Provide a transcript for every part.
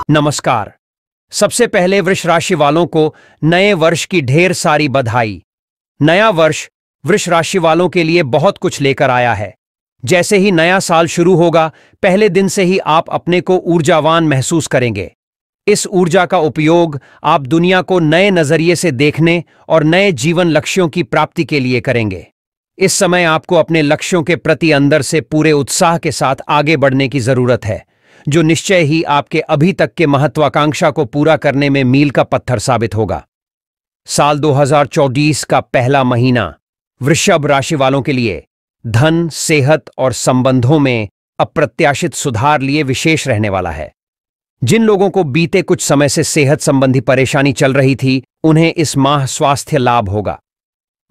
नमस्कार। सबसे पहले वृष राशि वालों को नए वर्ष की ढेर सारी बधाई। नया वर्ष वृष राशि वालों के लिए बहुत कुछ लेकर आया है। जैसे ही नया साल शुरू होगा, पहले दिन से ही आप अपने को ऊर्जावान महसूस करेंगे। इस ऊर्जा का उपयोग आप दुनिया को नए नजरिए से देखने और नए जीवन लक्ष्यों की प्राप्ति के लिए करेंगे। इस समय आपको अपने लक्ष्यों के प्रति अंदर से पूरे उत्साह के साथ आगे बढ़ने की जरूरत है, जो निश्चय ही आपके अभी तक के महत्वाकांक्षा को पूरा करने में मील का पत्थर साबित होगा। साल 2024 का पहला महीना वृषभ राशि वालों के लिए धन, सेहत और संबंधों में अप्रत्याशित सुधार लिए विशेष रहने वाला है। जिन लोगों को बीते कुछ समय से सेहत संबंधी परेशानी चल रही थी, उन्हें इस माह स्वास्थ्य लाभ होगा।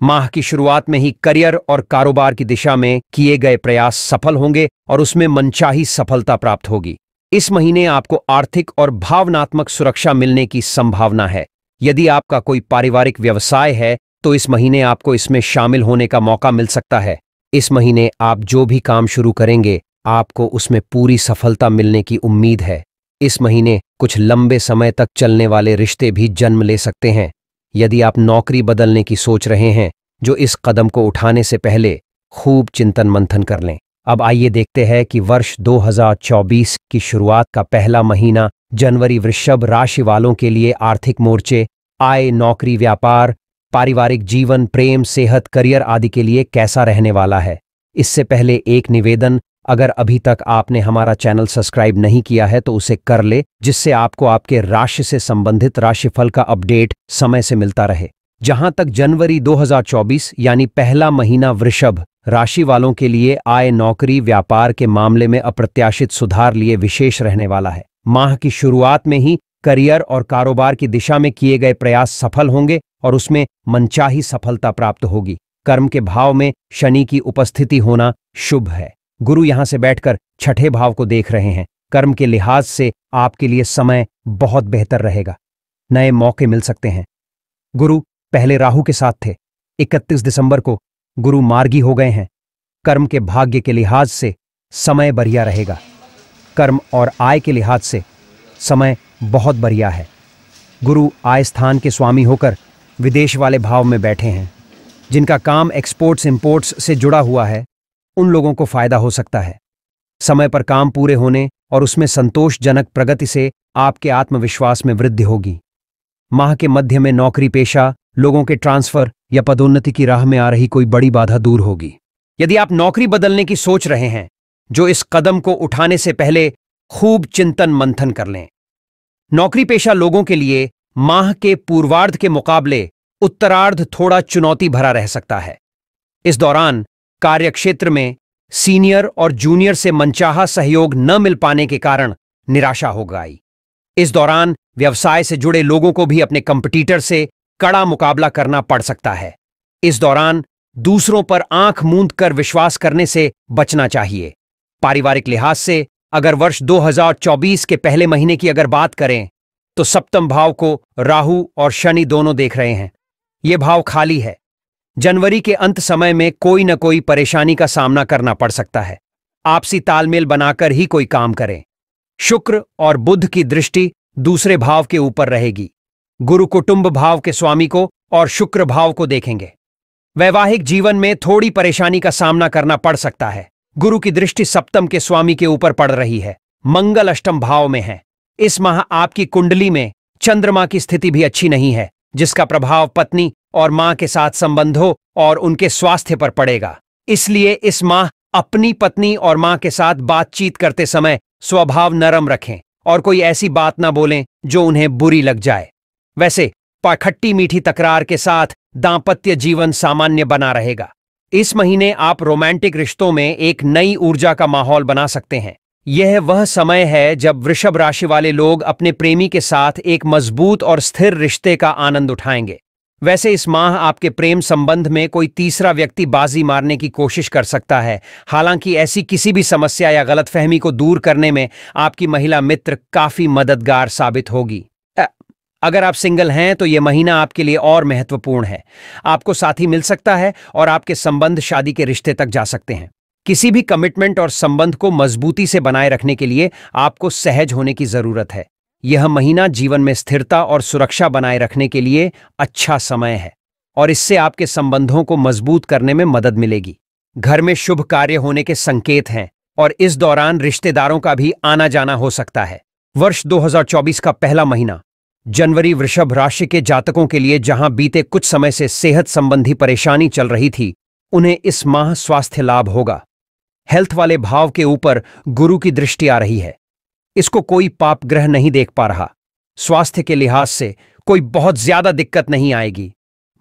माह की शुरुआत में ही करियर और कारोबार की दिशा में किए गए प्रयास सफल होंगे और उसमें मनचाही सफलता प्राप्त होगी। इस महीने आपको आर्थिक और भावनात्मक सुरक्षा मिलने की संभावना है। यदि आपका कोई पारिवारिक व्यवसाय है तो इस महीने आपको इसमें शामिल होने का मौका मिल सकता है। इस महीने आप जो भी काम शुरू करेंगे, आपको उसमें पूरी सफलता मिलने की उम्मीद है। इस महीने कुछ लंबे समय तक चलने वाले रिश्ते भी जन्म ले सकते हैं। यदि आप नौकरी बदलने की सोच रहे हैं, जो इस कदम को उठाने से पहले खूब चिंतन मंथन कर लें। अब आइए देखते हैं कि वर्ष 2024 की शुरुआत का पहला महीना जनवरी वृषभ राशि वालों के लिए आर्थिक मोर्चे, आय, नौकरी, व्यापार, पारिवारिक जीवन, प्रेम, सेहत, करियर आदि के लिए कैसा रहने वाला है। इससे पहले एक निवेदन, अगर अभी तक आपने हमारा चैनल सब्सक्राइब नहीं किया है तो उसे कर ले, जिससे आपको आपके राशि से संबंधित राशिफल का अपडेट समय से मिलता रहे। जहां तक जनवरी 2024 यानी पहला महीना वृषभ राशि वालों के लिए आय, नौकरी, व्यापार के मामले में अप्रत्याशित सुधार लिए विशेष रहने वाला है। माह की शुरुआत में ही करियर और कारोबार की दिशा में किए गए प्रयास सफल होंगे और उसमें मनचाही सफलता प्राप्त होगी। कर्म के भाव में शनि की उपस्थिति होना शुभ है। गुरु यहां से बैठकर छठे भाव को देख रहे हैं। कर्म के लिहाज से आपके लिए समय बहुत बेहतर रहेगा। नए मौके मिल सकते हैं। गुरु पहले राहु के साथ थे। 31 दिसंबर को गुरु मार्गी हो गए हैं। कर्म के भाग्य के लिहाज से समय बढ़िया रहेगा। कर्म और आय के लिहाज से समय बहुत बढ़िया है। गुरु आय स्थान के स्वामी होकर विदेश वाले भाव में बैठे हैं। जिनका काम एक्सपोर्ट्स इंपोर्ट्स से जुड़ा हुआ है, उन लोगों को फायदा हो सकता है। समय पर काम पूरे होने और उसमें संतोषजनक प्रगति से आपके आत्मविश्वास में वृद्धि होगी। माह के मध्य में नौकरी पेशा लोगों के ट्रांसफर या पदोन्नति की राह में आ रही कोई बड़ी बाधा दूर होगी। यदि आप नौकरी बदलने की सोच रहे हैं, जो इस कदम को उठाने से पहले खूब चिंतन मंथन कर लें। नौकरी पेशा लोगों के लिए माह के पूर्वार्ध के मुकाबले उत्तरार्ध थोड़ा चुनौती भरा रह सकता है। इस दौरान कार्यक्षेत्र में सीनियर और जूनियर से मनचाहा सहयोग न मिल पाने के कारण निराशा हो गई। इस दौरान व्यवसाय से जुड़े लोगों को भी अपने कंपटीटर से कड़ा मुकाबला करना पड़ सकता है। इस दौरान दूसरों पर आंख मूंद कर विश्वास करने से बचना चाहिए। पारिवारिक लिहाज से अगर वर्ष 2024 के पहले महीने की अगर बात करें, तो सप्तम भाव को राहु और शनि दोनों देख रहे हैं। यह भाव खाली है। जनवरी के अंत समय में कोई न कोई परेशानी का सामना करना पड़ सकता है। आपसी तालमेल बनाकर ही कोई काम करें। शुक्र और बुध की दृष्टि दूसरे भाव के ऊपर रहेगी। गुरु कुटुंब भाव के स्वामी को और शुक्र भाव को देखेंगे। वैवाहिक जीवन में थोड़ी परेशानी का सामना करना पड़ सकता है। गुरु की दृष्टि सप्तम के स्वामी के ऊपर पड़ रही है। मंगल अष्टम भाव में है। इस माह आपकी कुंडली में चंद्रमा की स्थिति भी अच्छी नहीं है, जिसका प्रभाव पत्नी और मां के साथ संबंधों और उनके स्वास्थ्य पर पड़ेगा। इसलिए इस माह अपनी पत्नी और मां के साथ बातचीत करते समय स्वभाव नरम रखें और कोई ऐसी बात ना बोलें जो उन्हें बुरी लग जाए। वैसे खट्टी मीठी तकरार के साथ दांपत्य जीवन सामान्य बना रहेगा। इस महीने आप रोमांटिक रिश्तों में एक नई ऊर्जा का माहौल बना सकते हैं। यह वह समय है जब वृषभ राशि वाले लोग अपने प्रेमी के साथ एक मजबूत और स्थिर रिश्ते का आनंद उठाएंगे। वैसे इस माह आपके प्रेम संबंध में कोई तीसरा व्यक्ति बाजी मारने की कोशिश कर सकता है। हालांकि ऐसी किसी भी समस्या या गलतफहमी को दूर करने में आपकी महिला मित्र काफी मददगार साबित होगी। अगर आप सिंगल हैं तो यह महीना आपके लिए और महत्वपूर्ण है। आपको साथी मिल सकता है और आपके संबंध शादी के रिश्ते तक जा सकते हैं। किसी भी कमिटमेंट और संबंध को मजबूती से बनाए रखने के लिए आपको सहज होने की जरूरत है। यह महीना जीवन में स्थिरता और सुरक्षा बनाए रखने के लिए अच्छा समय है और इससे आपके संबंधों को मजबूत करने में मदद मिलेगी। घर में शुभ कार्य होने के संकेत हैं और इस दौरान रिश्तेदारों का भी आना जाना हो सकता है। वर्ष 2024 का पहला महीना जनवरी वृषभ राशि के जातकों के लिए जहां बीते कुछ समय से सेहत संबंधी परेशानी चल रही थी, उन्हें इस माह स्वास्थ्य लाभ होगा। हेल्थ वाले भाव के ऊपर गुरु की दृष्टि आ रही है। इसको कोई पाप ग्रह नहीं देख पा रहा। स्वास्थ्य के लिहाज से कोई बहुत ज्यादा दिक्कत नहीं आएगी।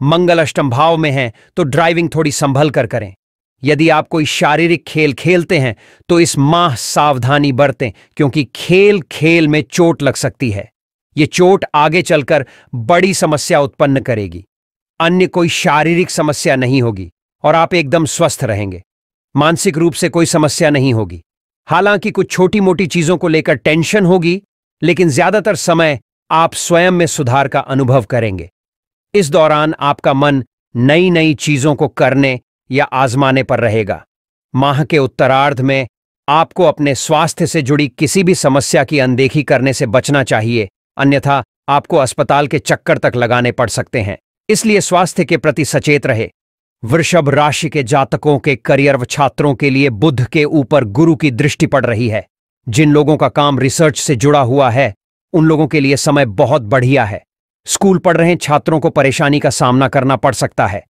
मंगल अष्टम भाव में है तो ड्राइविंग थोड़ी संभल कर करें। यदि आप कोई शारीरिक खेल खेलते हैं तो इस माह सावधानी बरतें, क्योंकि खेल खेल में चोट लग सकती है। ये चोट आगे चलकर बड़ी समस्या उत्पन्न करेगी। अन्य कोई शारीरिक समस्या नहीं होगी और आप एकदम स्वस्थ रहेंगे। मानसिक रूप से कोई समस्या नहीं होगी। हालांकि कुछ छोटी मोटी चीजों को लेकर टेंशन होगी, लेकिन ज्यादातर समय आप स्वयं में सुधार का अनुभव करेंगे। इस दौरान आपका मन नई नई चीजों को करने या आजमाने पर रहेगा। माह के उत्तरार्ध में आपको अपने स्वास्थ्य से जुड़ी किसी भी समस्या की अनदेखी करने से बचना चाहिए, अन्यथा आपको अस्पताल के चक्कर तक लगाने पड़ सकते हैं। इसलिए स्वास्थ्य के प्रति सचेत रहे। वृषभ राशि के जातकों के करियर व छात्रों के लिए बुध के ऊपर गुरु की दृष्टि पड़ रही है। जिन लोगों का काम रिसर्च से जुड़ा हुआ है, उन लोगों के लिए समय बहुत बढ़िया है। स्कूल पढ़ रहे छात्रों को परेशानी का सामना करना पड़ सकता है।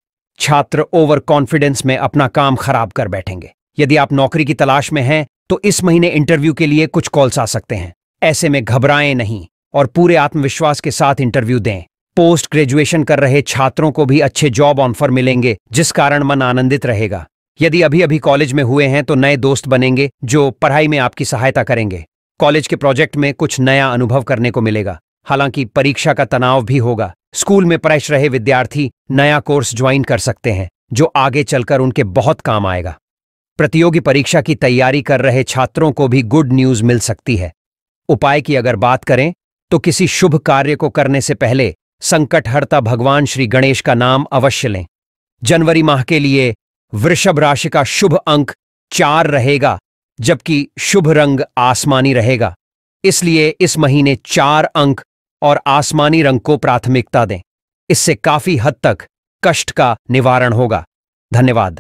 छात्र ओवर कॉन्फिडेंस में अपना काम खराब कर बैठेंगे। यदि आप नौकरी की तलाश में हैं तो इस महीने इंटरव्यू के लिए कुछ कॉल्स आ सकते हैं। ऐसे में घबराएं नहीं और पूरे आत्मविश्वास के साथ इंटरव्यू दें। पोस्ट ग्रेजुएशन कर रहे छात्रों को भी अच्छे जॉब ऑफर मिलेंगे, जिस कारण मन आनंदित रहेगा। यदि अभी अभी कॉलेज में हुए हैं तो नए दोस्त बनेंगे जो पढ़ाई में आपकी सहायता करेंगे। कॉलेज के प्रोजेक्ट में कुछ नया अनुभव करने को मिलेगा। हालांकि परीक्षा का तनाव भी होगा। स्कूल में पढ़ रहे विद्यार्थी नया कोर्स ज्वाइन कर सकते हैं जो आगे चलकर उनके बहुत काम आएगा। प्रतियोगी परीक्षा की तैयारी कर रहे छात्रों को भी गुड न्यूज मिल सकती है। उपाय की अगर बात करें तो किसी शुभ कार्य को करने से पहले संकटहर्ता भगवान श्री गणेश का नाम अवश्य लें। जनवरी माह के लिए वृषभ राशि का शुभ अंक 4 रहेगा, जबकि शुभ रंग आसमानी रहेगा। इसलिए इस महीने 4 अंक और आसमानी रंग को प्राथमिकता दें। इससे काफी हद तक कष्ट का निवारण होगा। धन्यवाद।